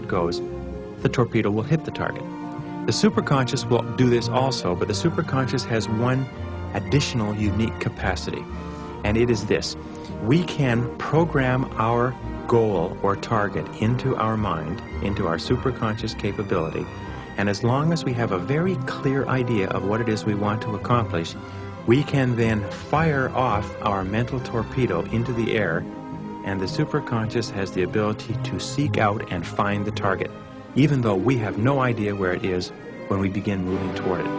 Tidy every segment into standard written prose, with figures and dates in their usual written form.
goes, the torpedo will hit the target. The superconscious will do this also, but the superconscious has one additional unique capacity, and it is this. We can program our goal or target into our mind, into our superconscious capability, and as long as we have a very clear idea of what it is we want to accomplish, we can then fire off our mental torpedo into the air, and the superconscious has the ability to seek out and find the target, even though we have no idea where it is when we begin moving toward it.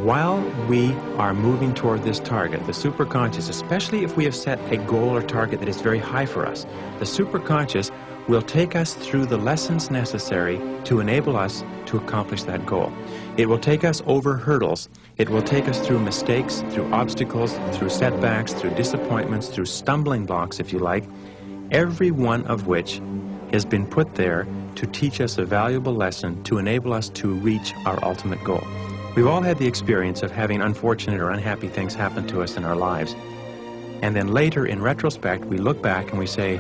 While we are moving toward this target, the superconscious, especially if we have set a goal or target that is very high for us, the superconscious will take us through the lessons necessary to enable us to accomplish that goal. It will take us over hurdles. It will take us through mistakes, through obstacles, through setbacks, through disappointments, through stumbling blocks, if you like, every one of which has been put there to teach us a valuable lesson to enable us to reach our ultimate goal. We've all had the experience of having unfortunate or unhappy things happen to us in our lives. And then later, in retrospect, we look back and we say,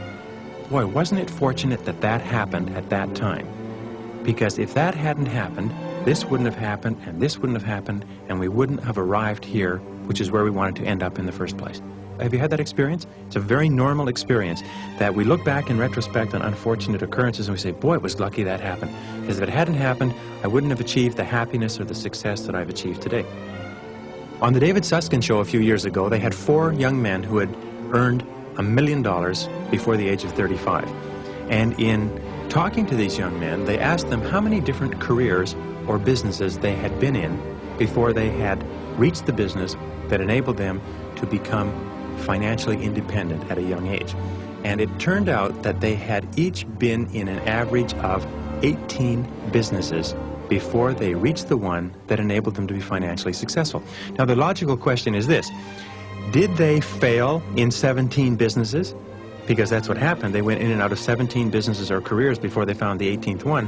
boy, wasn't it fortunate that that happened at that time? Because if that hadn't happened, this wouldn't have happened, and this wouldn't have happened, and we wouldn't have arrived here, which is where we wanted to end up in the first place. Have you had that experience? It's a very normal experience that we look back in retrospect on unfortunate occurrences and we say, boy, it was lucky that happened. Because if it hadn't happened, I wouldn't have achieved the happiness or the success that I've achieved today. On the David Susskind Show a few years ago, they had 4 young men who had earned $1 million before the age of 35. And in talking to these young men, they asked them how many different careers or businesses they had been in before they had reached the business that enabled them to become financially independent at a young age. And it turned out that they had each been in an average of 18 businesses before they reached the one that enabled them to be financially successful. Now, the logical question is this: did they fail in 17 businesses? Because that's what happened. They went in and out of 17 businesses or careers before they found the 18th one.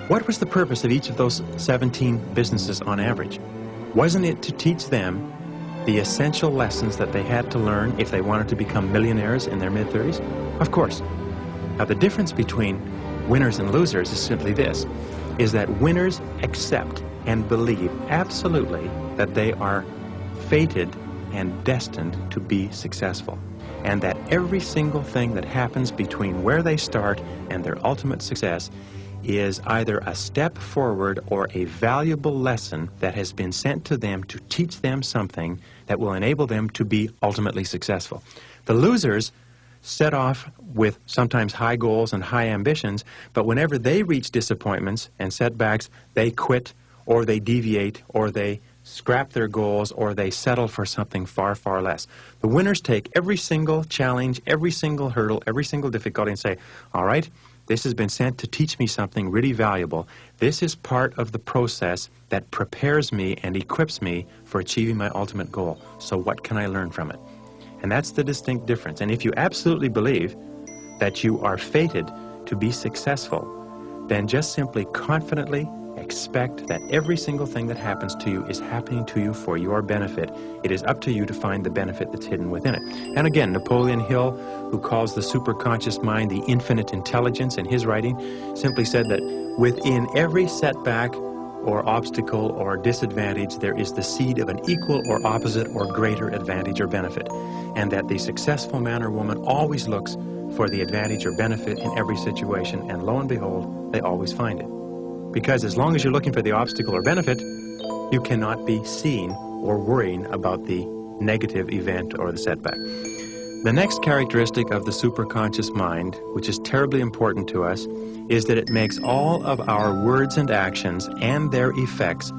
What was the purpose of each of those 17 businesses on average? Wasn't it to teach them the essential lessons that they had to learn if they wanted to become millionaires in their mid-30s? Of course. Now, the difference between winners and losers is simply this, is that winners accept and believe absolutely that they are fated and destined to be successful, and that every single thing that happens between where they start and their ultimate success is either a step forward or a valuable lesson that has been sent to them to teach them something that will enable them to be ultimately successful. The losers set off with sometimes high goals and high ambitions, but whenever they reach disappointments and setbacks, they quit, or they deviate, or they scrap their goals, or they settle for something far, far less. The winners take every single challenge, every single hurdle, every single difficulty and say, all right, this has been sent to teach me something really valuable. This is part of the process that prepares me and equips me for achieving my ultimate goal. So what can I learn from it? And that's the distinct difference. And if you absolutely believe that you are fated to be successful, then just simply confidently expect that every single thing that happens to you is happening to you for your benefit. It is up to you to find the benefit that's hidden within it. And again, Napoleon Hill, who calls the superconscious mind the infinite intelligence in his writing, simply said that within every setback or obstacle or disadvantage, there is the seed of an equal or opposite or greater advantage or benefit. And that the successful man or woman always looks for the advantage or benefit in every situation, and lo and behold, they always find it. Because as long as you're looking for the obstacle or benefit, you cannot be seeing or worrying about the negative event or the setback. The next characteristic of the superconscious mind, which is terribly important to us, is that it makes all of our words and actions and their effects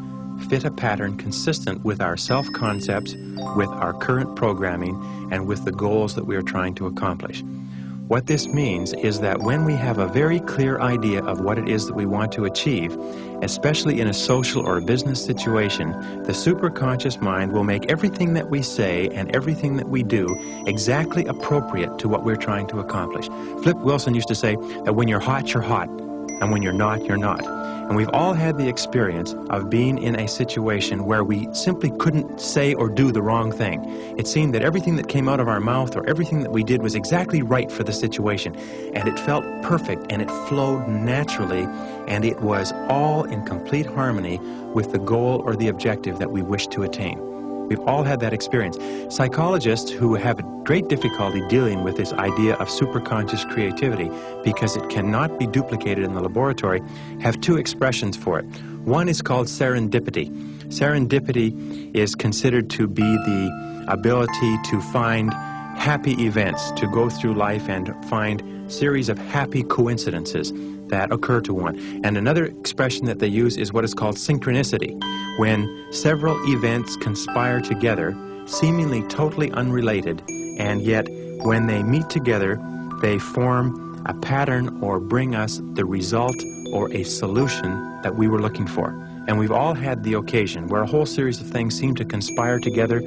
fit a pattern consistent with our self-concepts, with our current programming, and with the goals that we are trying to accomplish. What this means is that when we have a very clear idea of what it is that we want to achieve, especially in a social or a business situation, the superconscious mind will make everything that we say and everything that we do exactly appropriate to what we're trying to accomplish. Flip Wilson used to say that when you're hot, and when you're not, you're not. And we've all had the experience of being in a situation where we simply couldn't say or do the wrong thing. It seemed that everything that came out of our mouth or everything that we did was exactly right for the situation. And it felt perfect, and it flowed naturally, and it was all in complete harmony with the goal or the objective that we wish to attain. We've all had that experience. Psychologists who have great difficulty dealing with this idea of superconscious creativity, because it cannot be duplicated in the laboratory, have two expressions for it. One is called serendipity. Serendipity is considered to be the ability to find happy events, to go through life and find series of happy coincidences that occur to one. And another expression that they use is what is called synchronicity, when several events conspire together, seemingly totally unrelated, and yet when they meet together, they form a pattern or bring us the result or a solution that we were looking for. And we've all had the occasion where a whole series of things seem to conspire together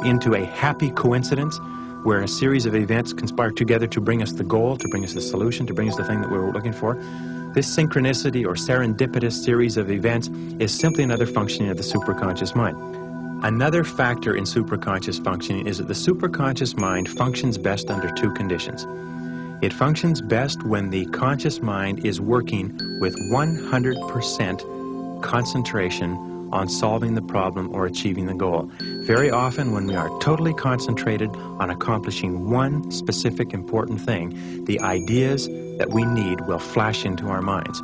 into a happy coincidence, where a series of events conspire together to bring us the goal, to bring us the solution, to bring us the thing that we were looking for. This synchronicity or serendipitous series of events is simply another functioning of the superconscious mind. Another factor in superconscious functioning is that the superconscious mind functions best under two conditions. It functions best when the conscious mind is working with 100% concentration on solving the problem or achieving the goal. Very often, when we are totally concentrated on accomplishing one specific important thing, the ideas that we need will flash into our minds.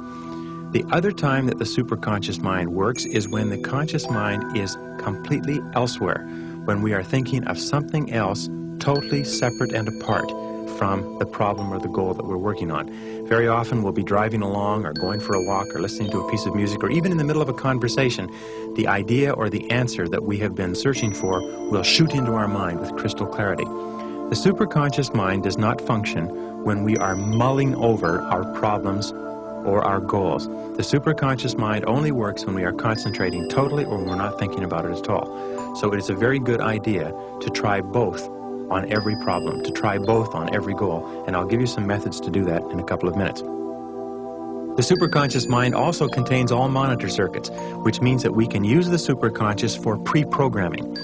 The other time that the superconscious mind works is when the conscious mind is completely elsewhere, when we are thinking of something else totally separate and apart from the problem or the goal that we're working on. Very often we'll be driving along or going for a walk or listening to a piece of music, or even in the middle of a conversation, the idea or the answer that we have been searching for will shoot into our mind with crystal clarity. The superconscious mind does not function when we are mulling over our problems or our goals. The superconscious mind only works when we are concentrating totally or we're not thinking about it at all. So it is a very good idea to try both on every problem, to try both on every goal, and I'll give you some methods to do that in a couple of minutes. The superconscious mind also contains all monitor circuits, which means that we can use the superconscious for pre-programming.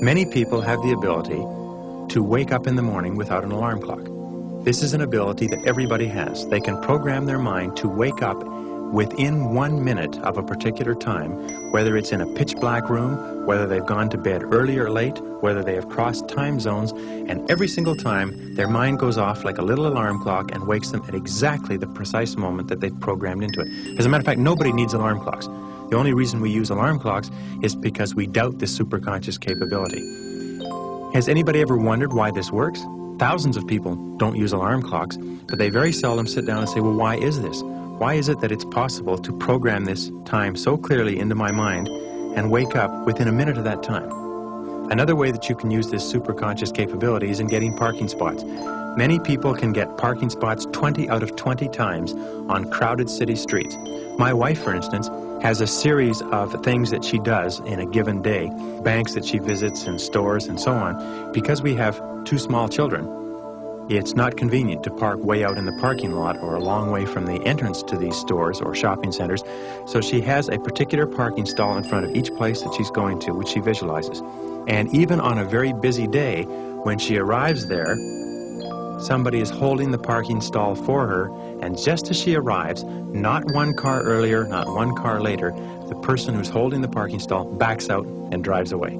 Many people have the ability to wake up in the morning without an alarm clock. This is an ability that everybody has. They can program their mind to wake up within 1 minute of a particular time, whether it's in a pitch black room, whether they've gone to bed early or late, whether they have crossed time zones, and every single time their mind goes off like a little alarm clock and wakes them at exactly the precise moment that they've programmed into it. As a matter of fact, nobody needs alarm clocks. The only reason we use alarm clocks is because we doubt this superconscious capability. Has anybody ever wondered why this works? Thousands of people don't use alarm clocks, but they very seldom sit down and say, well, why is this? Why is it that it's possible to program this time so clearly into my mind and wake up within a minute of that time? Another way that you can use this superconscious capability is in getting parking spots. Many people can get parking spots 20 out of 20 times on crowded city streets. My wife, for instance, has a series of things that she does in a given day, banks that she visits and stores and so on. Because we have two small children, it's not convenient to park way out in the parking lot or a long way from the entrance to these stores or shopping centers. So she has a particular parking stall in front of each place that she's going to, which she visualizes. And even on a very busy day, when she arrives there, somebody is holding the parking stall for her, and just as she arrives, not one car earlier, not one car later, the person who's holding the parking stall backs out and drives away.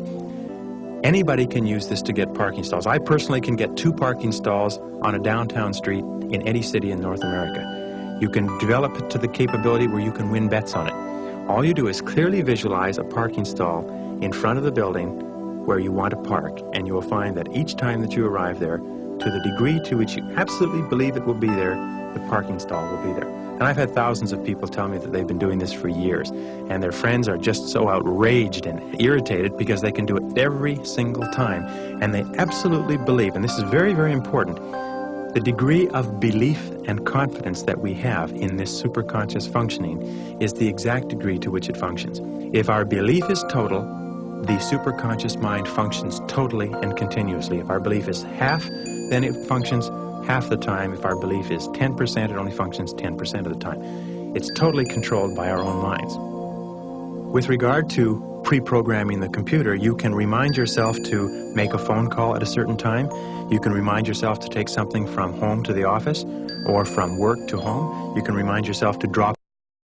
Anybody can use this to get parking stalls. I personally can get 2 parking stalls on a downtown street in any city in North America. You can develop it to the capability where you can win bets on it. All you do is clearly visualize a parking stall in front of the building where you want to park, and you will find that each time that you arrive there, to the degree to which you absolutely believe it will be there, the parking stall will be there. And I've had thousands of people tell me that they've been doing this for years, and their friends are just so outraged and irritated because they can do it every single time, and they absolutely believe, and this is very, very important, the degree of belief and confidence that we have in this superconscious functioning is the exact degree to which it functions. If our belief is total, the superconscious mind functions totally and continuously. If our belief is half, then it functions half the time. If our belief is 10%, it only functions 10% of the time. It's totally controlled by our own minds. With regard to pre-programming the computer, you can remind yourself to make a phone call at a certain time. You can remind yourself to take something from home to the office or from work to home. You can remind yourself to drop